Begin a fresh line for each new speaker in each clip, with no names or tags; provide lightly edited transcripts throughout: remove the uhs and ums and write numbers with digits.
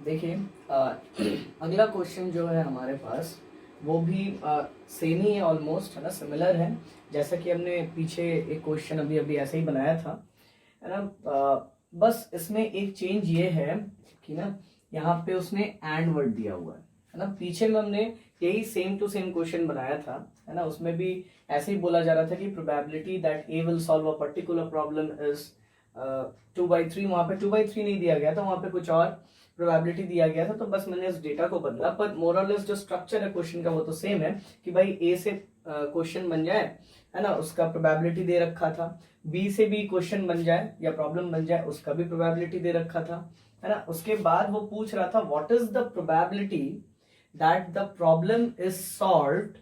देखिए अगला क्वेश्चन जो है हमारे पास वो भी सेम ही है, ऑलमोस्ट है ना, सिमिलर है। जैसा कि हमने पीछे एक क्वेश्चन अभी अभी ऐसे ही बनाया था, है ना। बस इसमें एक चेंज ये है कि ना यहाँ पे उसने एंड वर्ड दिया हुआ है ना। पीछे में हमने यही सेम टू सेम क्वेश्चन बनाया था, है ना। उसमें भी ऐसे ही बोला जा रहा था कि probability that A will solve a particular problem is 2/3। वहां पे 2/3 नहीं दिया गया था, वहां पे कुछ और प्रोबेबिलिटी दिया गया था। तो बस मैंने इस डेटा को बदला, पर मोर और लेस जो स्ट्रक्चर है क्वेश्चन का वो तो सेम है कि भाई ए से क्वेश्चन बन जाए, है ना, उसका प्रोबेबिलिटी दे रखा था। बी से भी क्वेश्चन बन जाए या प्रॉब्लम बन जाए, उसका भी प्रोबेबिलिटी दे रखा था, है ना। उसके बाद वो पूछ रहा था what is the probability that the problem is solved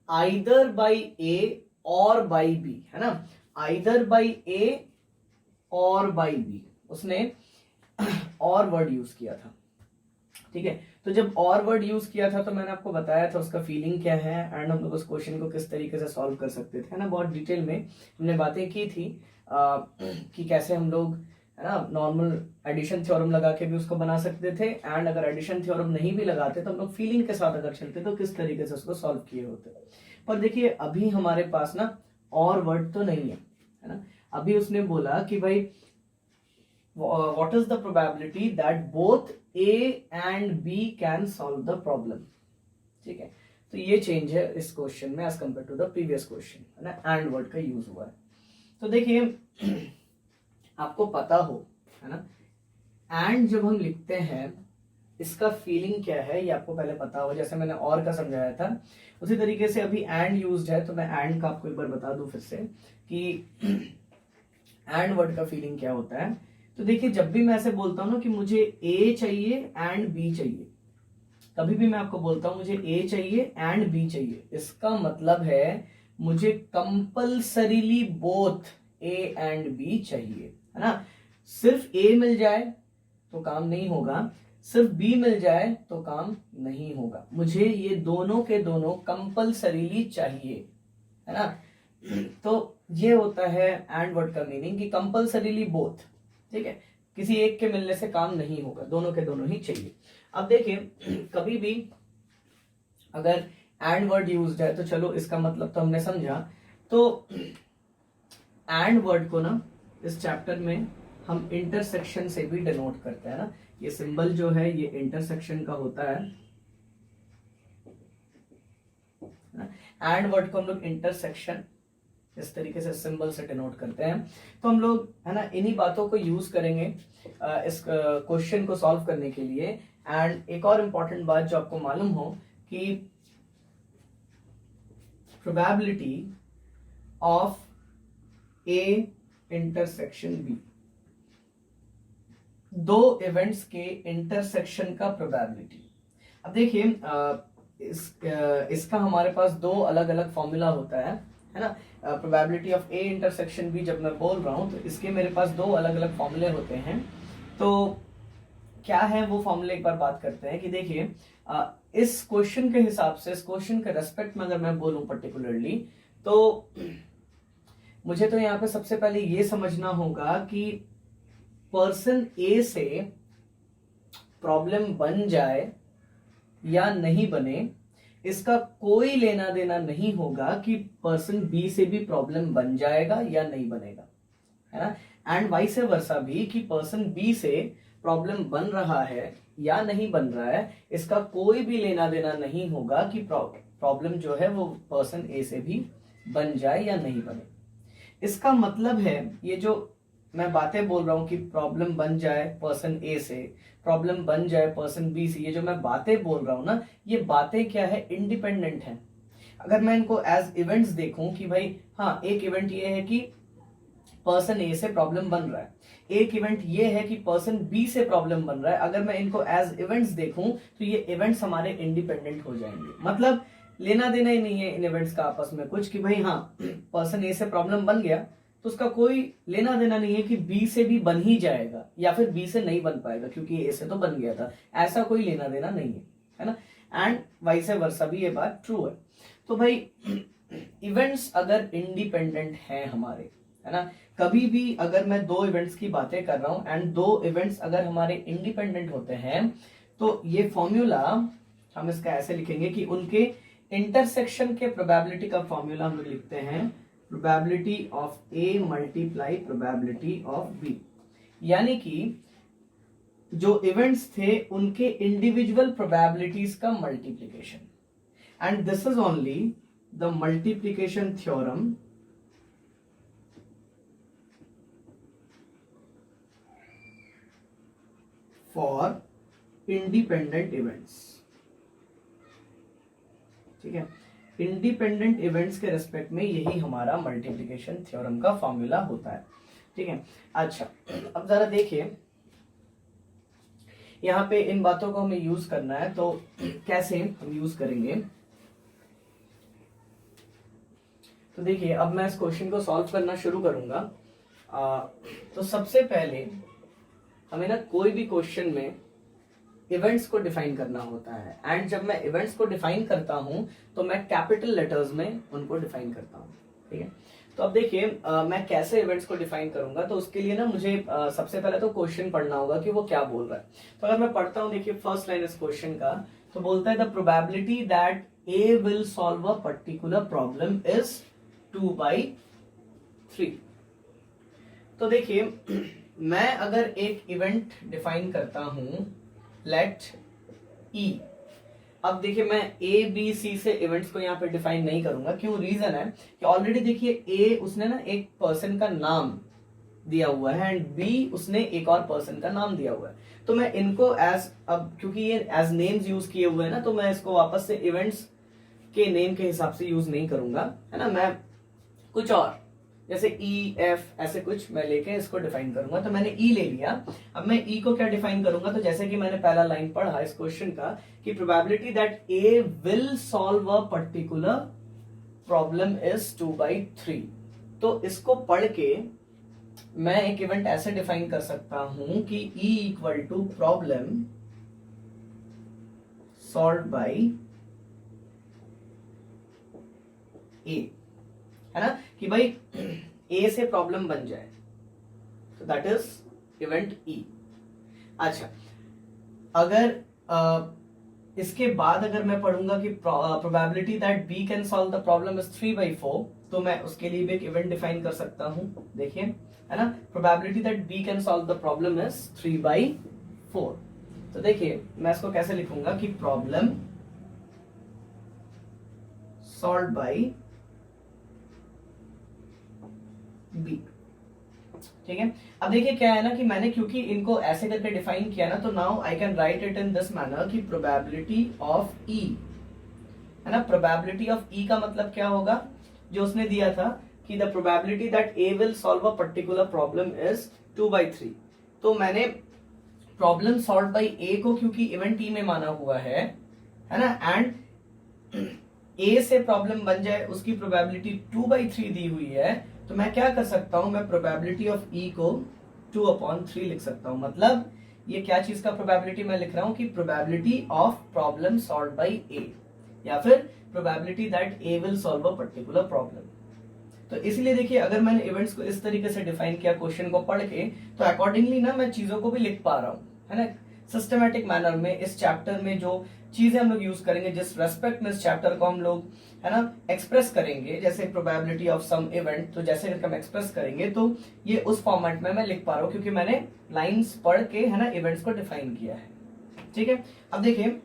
either by A or by B, है ना। Either by A or by B, उसने और वर्ड यूज किया था, ठीक है। तो जब और वर्ड यूज किया था तो मैंने आपको बताया था उसका फीलिंग क्या है एंड हम लोग उस क्वेश्चन को किस तरीके से सॉल्व कर सकते थे, है ना। बहुत डिटेल में हमने बातें की थी कि कैसे हम लोग, है ना, नॉर्मल एडिशन थ्योरम लगा के भी उसको बना सकते थे, एंड अगर एडिशन थ्योरम नहीं भी लगाते तो हम लोग फीलिंग के साथ अगर चलते तो किस तरीके से उसको सॉल्व किए होते। पर देखिए अभी हमारे पास ना और वर्ड तो नहीं है ना। अभी उसने बोला कि भाई what is the probability that both A and B can solve the problem, ठीक है। तो ये चेंज है इस क्वेश्चन में as compare to the previous question, है ना। एंड वर्ड का यूज हुआ है। तो देखिए आपको पता हो, है ना, एंड जब हम लिखते हैं इसका फीलिंग क्या है ये आपको पहले पता हो। जैसे मैंने और का समझाया था उसी तरीके से अभी एंड यूज्ड है, तो मैं एंड का आपको एक बार बता दूं फिर से कि एंड वर्ड का फीलिंग क्या होता है। तो देखिए जब भी मैं ऐसे बोलता हूं ना कि मुझे ए चाहिए एंड बी चाहिए, कभी भी मैं आपको बोलता हूं मुझे ए चाहिए एंड बी चाहिए, इसका मतलब है मुझे compulsorily both A and B चाहिए, है ना। सिर्फ ए मिल जाए तो काम नहीं होगा, सिर्फ बी मिल जाए तो काम नहीं होगा, मुझे ये दोनों के दोनों कंपल्सरीली चाहिए, है ना। तो ये होता है एंड वर्ड का मीनिंग कि कंपल्सरीली बोथ, ठीक है। किसी एक के मिलने से काम नहीं होगा, दोनों के दोनों ही चाहिए। अब देखिए कभी भी अगर एंड वर्ड यूज्ड है तो चलो इसका मतलब तो हमने समझा। तो एंड वर्ड को ना इस चैप्टर में हम इंटरसेक्शन से भी डिनोट करते हैं ना। ये सिंबल जो है ये इंटरसेक्शन का होता है। एंड वर्ड को हम लोग इंटरसेक्शन इस तरीके से सिंबल से डिनोट करते हैं। तो हम लोग, है ना, इन्हीं बातों को यूज करेंगे इस क्वेश्चन को सॉल्व करने के लिए। एंड एक और इंपॉर्टेंट बात जो आपको मालूम हो कि probability of A intersection B, दो इवेंट्स के इंटरसेक्शन का प्रोबेबिलिटी। अब देखिए इसका हमारे पास दो अलग अलग फॉर्मूला होता है ना। Probability of A intersection B जब मैं बोल रहा हूं तो इसके मेरे पास दो अलग अलग फॉर्मूले होते हैं। तो क्या है वो फॉर्मूले एक बार बात करते हैं कि देखिए इस क्वेश्चन के हिसाब से, इस क्वेश्चन के रेस्पेक्ट में अगर मैं बोलूं पर्टिकुलरली, तो मुझे तो यहाँ पे सबसे पहले ये समझना होगा कि पर्सन ए से प्रॉब्लम बन जाए या नहीं बने, इसका कोई लेना देना नहीं होगा कि पर्सन बी से भी प्रॉब्लम बन जाएगा या नहीं बनेगा, है ना। एंड वाइस वर्सा भी कि पर्सन बी से प्रॉब्लम बन रहा है या नहीं बन रहा है, इसका कोई भी लेना देना नहीं होगा कि प्रॉब्लम जो है वो पर्सन ए से भी बन जाए या नहीं बने। इसका मतलब है ये जो मैं बातें बोल रहा हूं कि प्रॉब्लम बन जाए पर्सन ए से, प्रॉब्लम बन जाए पर्सन बी से, ये जो मैं बातें बोल रहा हूं ना, ये बातें क्या है, इंडिपेंडेंट हैं। अगर मैं इनको एज इवेंट्स देखूं कि भाई हाँ एक इवेंट ये है कि पर्सन ए से प्रॉब्लम बन रहा है, एक इवेंट ये है कि पर्सन बी से प्रॉब्लम बन रहा है, अगर मैं इनको एज इवेंट्स देखूं तो ये इवेंट्स हमारे इंडिपेंडेंट हो जाएंगे। मतलब लेना देना ही नहीं है इन इवेंट्स का आपस में कुछ कि भाई हाँ पर्सन ए से प्रॉब्लम बन गया तो उसका कोई लेना देना नहीं है कि बी से भी बन ही जाएगा या फिर बी से नहीं बन पाएगा क्योंकि ए से तो बन गया था, ऐसा कोई लेना देना नहीं है ना। एंड वाइस वर्सा भी ये बात ट्रू है। तो भाई इवेंट्स अगर इंडिपेंडेंट हैं हमारे, है ना, कभी भी अगर मैं दो इवेंट्स की बातें कर रहा हूं एंड दो इवेंट्स अगर हमारे इंडिपेंडेंट होते हैं तो ये फॉर्मूला हम इसका ऐसे लिखेंगे कि उनके इंटरसेक्शन के प्रोबेबिलिटी का फॉर्मूला हम लोग लिखते हैं probability of A multiply probability of B, यानी कि जो इवेंट्स थे उनके इंडिविजुअल प्रोबेबिलिटीज का multiplication, and this is only the multiplication theorem for independent events. ठीक है, इंडिपेंडेंट इवेंट्स के रेस्पेक्ट में यही हमारा मल्टीप्लिकेशन थ्योरम का फॉर्मूला होता है। ठीक है, अच्छा अब जरा देखिए यहाँ पे इन बातों को हमें यूज करना है, तो कैसे हम यूज करेंगे। तो देखिए अब मैं इस क्वेश्चन को सॉल्व करना शुरू करूंगा। तो सबसे पहले हमें ना कोई भी क्वेश्चन में इवेंट्स को डिफाइन करना होता है, एंड जब मैं इवेंट्स को डिफाइन करता हूं तो मैं कैपिटल लेटर्स में उनको डिफाइन करता हूं। ठीक है, तो अब देखिए मैं कैसे इवेंट्स को डिफाइन करूंगा, तो उसके लिए ना मुझे सबसे पहले तो क्वेश्चन पढ़ना होगा कि वो क्या बोल रहा है। तो अगर मैं पढ़ता हूं, देखिए फर्स्ट लाइन इस क्वेश्चन का, तो बोलता है the probability that A will solve a particular problem is 2/3। तो देखिए मैं अगर एक इवेंट डिफाइन करता हूं लेट ई, अब देखिए मैं ए बी सी से इवेंट्स को यहाँ पे डिफाइन नहीं करूंगा। क्यों? रीजन है कि ऑलरेडी देखिए ए उसने ना एक पर्सन का नाम दिया हुआ है एंड बी उसने एक और पर्सन का नाम दिया हुआ है, तो मैं इनको एज, अब क्योंकि ये एज नेम्स यूज किए हुए हैं ना, तो मैं इसको वापस से इवेंट्स के नेम के हिसाब से यूज नहीं करूंगा, है ना। मैं कुछ और जैसे ई एफ ऐसे कुछ मैं लेके इसको डिफाइन करूंगा। तो मैंने ई ले लिया, अब मैं ई को क्या डिफाइन करूंगा, तो जैसे कि मैंने पहला लाइन पढ़ा इस क्वेश्चन का कि probability that A will solve a particular problem is 2/3। तो इसको पढ़ के मैं एक इवेंट ऐसे डिफाइन कर सकता हूं कि E equal to problem solve by A, है ना, कि भाई ए से प्रॉब्लम बन जाए, तो दैट इज इवेंट ई। अच्छा, अगर इसके बाद अगर मैं पढ़ूंगा कि probability that B can solve the problem is 3/4, तो मैं उसके लिए भी एक इवेंट डिफाइन कर सकता हूं। देखिए, है ना, probability that B can solve the problem is 3/4। तो देखिए मैं इसको कैसे लिखूंगा कि प्रॉब्लम सॉल्व बाई बी। ठीक है, अब देखिए क्या है ना कि मैंने क्योंकि इनको ऐसे करके डिफाइन किया ना, तो now I can write it in this manner कि प्रोबेबिलिटी ऑफ ई, है ना, प्रोबेबिलिटी ऑफ ई का मतलब क्या होगा, जो उसने दिया था कि the probability that A will solve a particular problem is 2/3। तो मैंने प्रॉब्लम सॉल्व बाई ए को क्योंकि इवेंट ई में माना हुआ है ना, एंड ए से प्रॉब्लम बन जाए उसकी प्रोबेबिलिटी 2/3 दी हुई है, तो मैं क्या कर सकता हूं, मैं प्रोबेबिलिटी ऑफ ई को 2/3 लिख सकता हूं। मतलब ये क्या चीज का प्रोबेबिलिटी मैं लिख रहा हूं कि probability of problem solve by A, या फिर probability that A will solve a particular problem. तो इसलिए देखिए अगर मैंने इवेंट्स को इस तरीके से डिफाइन किया क्वेश्चन को पढ़ के, तो अकॉर्डिंगली ना मैं चीजों को भी लिख पा रहा हूं, है ना, सिस्टमैटिक मैनर में। इस चैप्टर में जो चीजें हम लोग यूज करेंगे, जिस रेस्पेक्ट में इस चैप्टर को हम लोग, है ना, एक्सप्रेस करेंगे, जैसे प्रोबेबिलिटी ऑफ सम इवेंट, तो जैसे करके हम एक्सप्रेस करेंगे, तो ये उस फॉर्मेट में मैं लिख पा रहा हूँ क्योंकि मैंने लाइंस पढ़ के, है ना, इवेंट्स को डिफाइन किया है। ठीक है, अब देखिए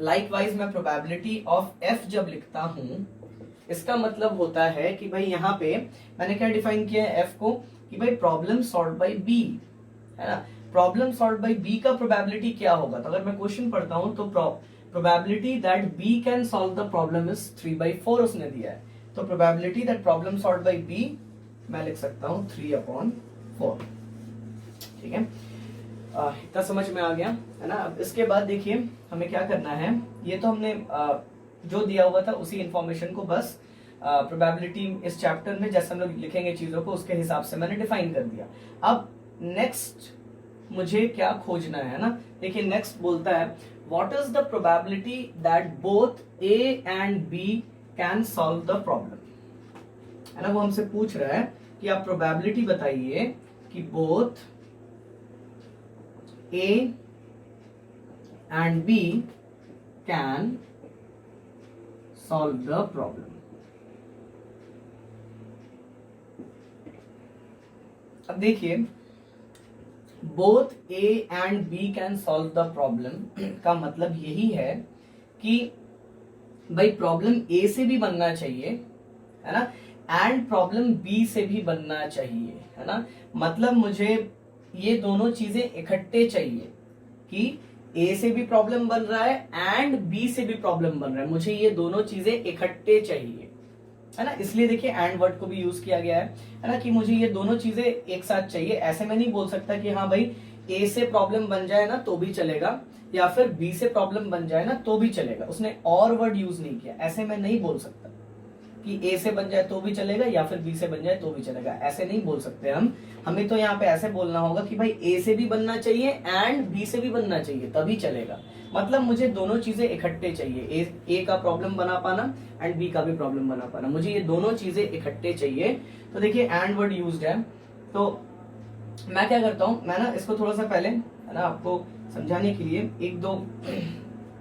लाइकवाइज मैं प्रोबेबिलिटी ऑफ एफ जब लिखता हूं, इसका मतलब होता है कि भाई यहाँ पे मैंने क्या डिफाइन किया है एफ को, कि भाई प्रॉब्लम सॉल्व बाई बी, है ना। प्रॉब्लम सॉल्व बाई बी का प्रोबेबिलिटी क्या होगा, तो अगर मैं क्वेश्चन पढ़ता हूं तो probability that B can solve the problem is 3/4 उसने दिया है, तो probability that problem solve by B मैं लिख सकता हूं 3/4। ठीक है, इतना समझ में आ गया, है ना। अब इसके बाद देखिए हमें क्या करना है, ये तो हमने जो दिया हुआ था उसी इंफॉर्मेशन को बस प्रोबेबिलिटी इस चैप्टर में जैसे हम लोग लिखेंगे चीजों को उसके हिसाब से मैंने डिफाइन कर दिया। अब नेक्स्ट मुझे क्या खोजना है ना, देखिए नेक्स्ट बोलता है what is the probability that both A and B can solve the problem, है ना। वो हमसे पूछ रहा है कि आप प्रोबेबिलिटी बताइए कि both A and B can solve the problem. अब देखिए, both A and B can solve the problem का मतलब यही है कि भाई प्रॉब्लम A से भी बनना चाहिए, है ना, एंड प्रॉब्लम B से भी बनना चाहिए, है ना। मतलब मुझे ये दोनों चीजें इकट्ठे चाहिए कि A से भी प्रॉब्लम बन रहा है एंड B से भी प्रॉब्लम बन रहा है, मुझे ये दोनों चीजें इकट्ठे चाहिए, है ना। इसलिए देखिए एंड वर्ड को भी यूज किया गया है ना, कि मुझे ये दोनों चीजें एक साथ चाहिए। ऐसे में नहीं बोल सकता कि हाँ भाई ए से प्रॉब्लम बन जाए ना तो भी चलेगा, या फिर बी से प्रॉब्लम बन जाए ना तो भी चलेगा। उसने और वर्ड यूज नहीं किया। ऐसे में नहीं बोल सकता कि ए से बन जाए तो भी चलेगा या फिर बी से बन जाए तो भी चलेगा, ऐसे नहीं बोल सकते हम। हमें तो यहाँ पे ऐसे बोलना होगा कि भाई ए से भी बनना चाहिए एंड बी से भी बनना चाहिए तभी चलेगा। मतलब मुझे दोनों चीजें इकट्ठे चाहिए, ए का प्रॉब्लम बना पाना एंड बी का भी प्रॉब्लम बना पाना, मुझे ये दोनों चीजें इकट्ठे चाहिए। तो देखिए एंड वर्ड यूज्ड है, तो मैं क्या करता हूं, मैं ना इसको थोड़ा सा पहले, है ना, आपको समझाने के लिए एक दो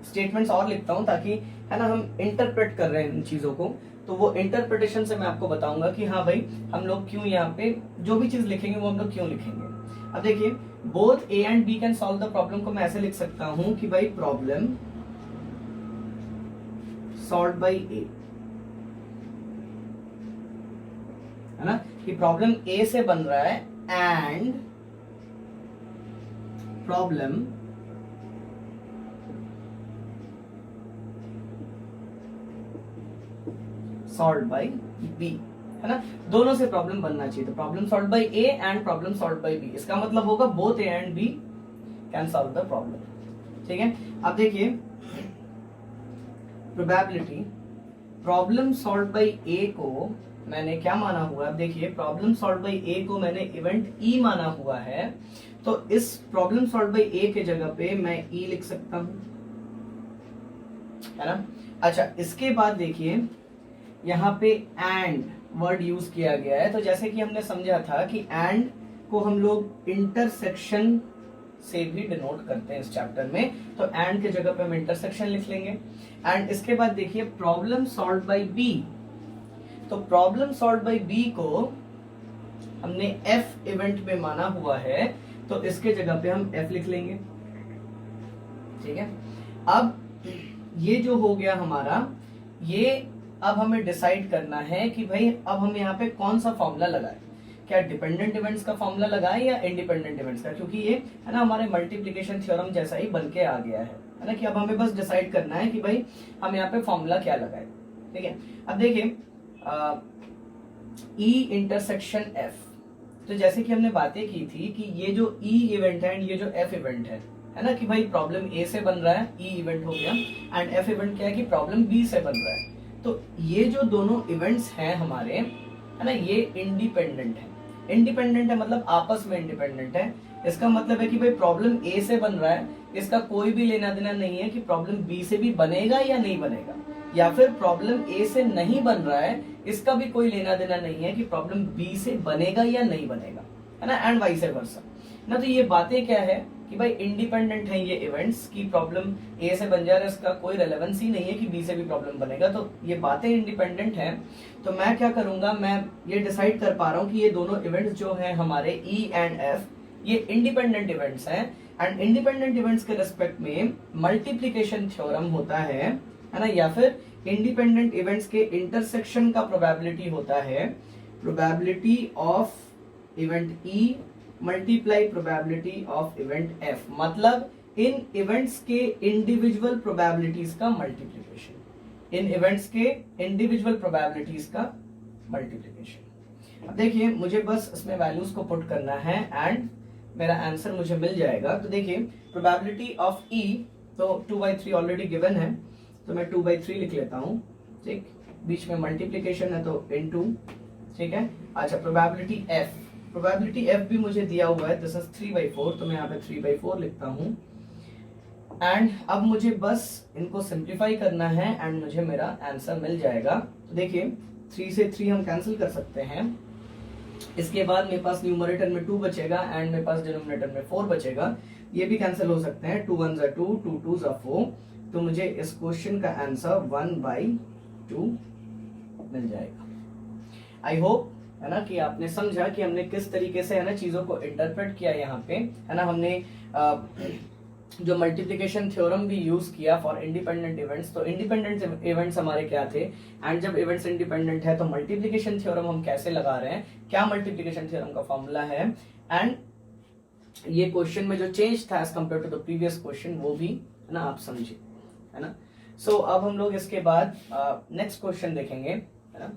स्टेटमेंट्स और लिखता हूं, ताकि, है ना, हम इंटरप्रेट कर रहे हैं इन चीजों को, तो वो इंटरप्रिटेशन से मैं आपको बताऊंगा कि हाँ भाई हम लोग क्यों यहाँ पे जो भी चीज लिखेंगे वो हम लोग क्यों लिखेंगे। अब देखिए, both A and B can solve the problem को मैं ऐसे लिख सकता हूं कि भाई प्रॉब्लम सॉल्व बाय ए, है ना, कि प्रॉब्लम ए से बन रहा है and problem solve by B, है ना, दोनों से प्रॉब्लम बनना चाहिए। तो problem solve by A and problem solve by B, इसका मतलब होगा both A and B can solve the problem. ठीक है, अब देखिए probability, problem solve by A को मैंने क्या माना हुआ है। अब देखिए प्रॉब्लम सॉल्व बाय ए को मैंने इवेंट ई माना हुआ है, तो इस प्रॉब्लम सॉल्व बाय ए के जगह पे मैं ई लिख सकता हूं, है ना। अच्छा, इसके बाद देखिए यहाँ पे एंड वर्ड यूज किया गया है, तो जैसे कि हमने समझा था कि एंड को हम लोग इंटरसेक्शन से भी डिनोट करते हैं इस चैप्टर में, तो एंड के जगह पे हम इंटरसेक्शन लिख लेंगे। एंड इसके बाद देखिए प्रॉब्लम सॉल्व बाय बी, तो प्रॉब्लम सॉल्व बाय बी को हमने एफ इवेंट में माना हुआ है, तो इसके जगह पे हम एफ लिख लेंगे। ठीक है, अब ये जो हो गया हमारा, ये अब हमें डिसाइड करना है कि भाई अब हम यहाँ पे कौन सा फॉर्मूला लगाएं, क्या डिपेंडेंट इवेंट्स का फॉर्मूला लगाएं या इंडिपेंडेंट इवेंट्स का, क्योंकि ये, है ना, हमारे मल्टीप्लिकेशन थ्योरम जैसा ही बन के आ गया है ना, कि अब हमें बस डिसाइड करना है कि भाई हम यहाँ पे फॉर्मूला क्या लगाए। ठीक है, अब देखिए ई इंटरसेक्शन एफ, तो जैसे कि हमने बातें की थी कि ये जो ई इवेंट है एंड ये जो एफ इवेंट है ना, कि भाई प्रॉब्लम ए से बन रहा है, ई इवेंट हो गया, एंड एफ इवेंट क्या है कि प्रॉब्लम बी से बन रहा है। तो ये जो दोनों इवेंट्स हैं हमारे, है ना, ये इंडिपेंडेंट है। इंडिपेंडेंट है मतलब आपस में इंडिपेंडेंट है। इसका मतलब है कि भाई प्रॉब्लम ए से बन रहा है, इसका कोई भी लेना देना नहीं है कि प्रॉब्लम बी से भी बनेगा या नहीं बनेगा, या फिर प्रॉब्लम ए से नहीं बन रहा है, इसका भी कोई लेना देना नहीं है कि प्रॉब्लम बी से बनेगा या नहीं बनेगा, है ना, एंड वाइस वर्सा ना। तो ये बातें क्या है कि भाई इंडिपेंडेंट है ये इवेंट्स, की प्रॉब्लम ए से बन जा रहा है, इसका कोई रेलेवेंस ही नहीं है कि बी से भी प्रॉब्लम बनेगा, तो ये बातें इंडिपेंडेंट हैं। तो मैं क्या करूंगा, मैं ये डिसाइड कर पा रहा हूँ कि ये दोनों इवेंट्स जो हैं हमारे ई एंड एफ, ये इंडिपेंडेंट इवेंट्स हैं, एंड इंडिपेंडेंट इवेंट्स के रेस्पेक्ट में मल्टीप्लीकेशन थ्योरम होता है ना, या फिर इंडिपेंडेंट इवेंट्स के इंटरसेक्शन का प्रोबेबिलिटी होता है probability of event E multiply probability of event F, मतलब इन इवेंट्स के इंडिविजुअल प्रोबेबिलिटीज का मल्टीप्लिकेशन, इन इवेंट्स के इंडिविजुअल प्रोबेबिलिटीज का मल्टीप्लिकेशन। अब देखिए मुझे बस इसमें वैल्यूज को पुट करना है एंड मेरा आंसर मुझे मिल जाएगा। तो देखिए प्रोबेबिलिटी ऑफ ई, तो 2/3 ऑलरेडी गिवन है, तो मैं 2/3 लिख लेता हूं। ठीक, बीच में मल्टीप्लिकेशन है तो इनटू, ठीक है। अच्छा, प्रोबेबिलिटी एफ, प्रोबेबिलिटी एफ भी मुझे दिया हुआ है, दिस इज 3/4, तो मैं यहाँ पे 3/4 लिखता हूँ। एंड अब मुझे बस इनको सिंप्लीफाई करना है एंड मुझे मेरा आंसर मिल जाएगा। तो देखिए 3 से 3 हम कैंसिल कर सकते हैं, इसके बाद मेरे पास न्यूमरेटर में 2 बचेगा एंड मेरे पास डिनोमिनेटर में 4 बचेगा। ये भी कैंसिल हो सकते हैं, 2 1 2, 2 2 4। तो मुझे इस क्वेश्चन का आंसर 1/2 मिल जाएगा। आई होप है ना कि आपने समझा कि हमने किस तरीके से है ना चीजों को इंटरप्रेट किया यहाँ पे, है ना। हमने जो मल्टीप्लिकेशन थ्योरम भी यूज किया फॉर इंडिपेंडेंट इवेंट्स। तो इंडिपेंडेंट इवेंट्स हमारे क्या थे, एंड जब इवेंट्स इंडिपेंडेंट है तो मल्टीप्लिकेशन थ्योरम हम कैसे लगा रहे हैं, क्या मल्टीप्लिकेशन थ्योरम का फॉर्मूला है, एंड ये क्वेश्चन में जो चेंज था as compare to the previous question वो भी है ना आप समझे, है ना। सो अब हम लोग इसके बाद नेक्स्ट क्वेश्चन देखेंगे, है ना।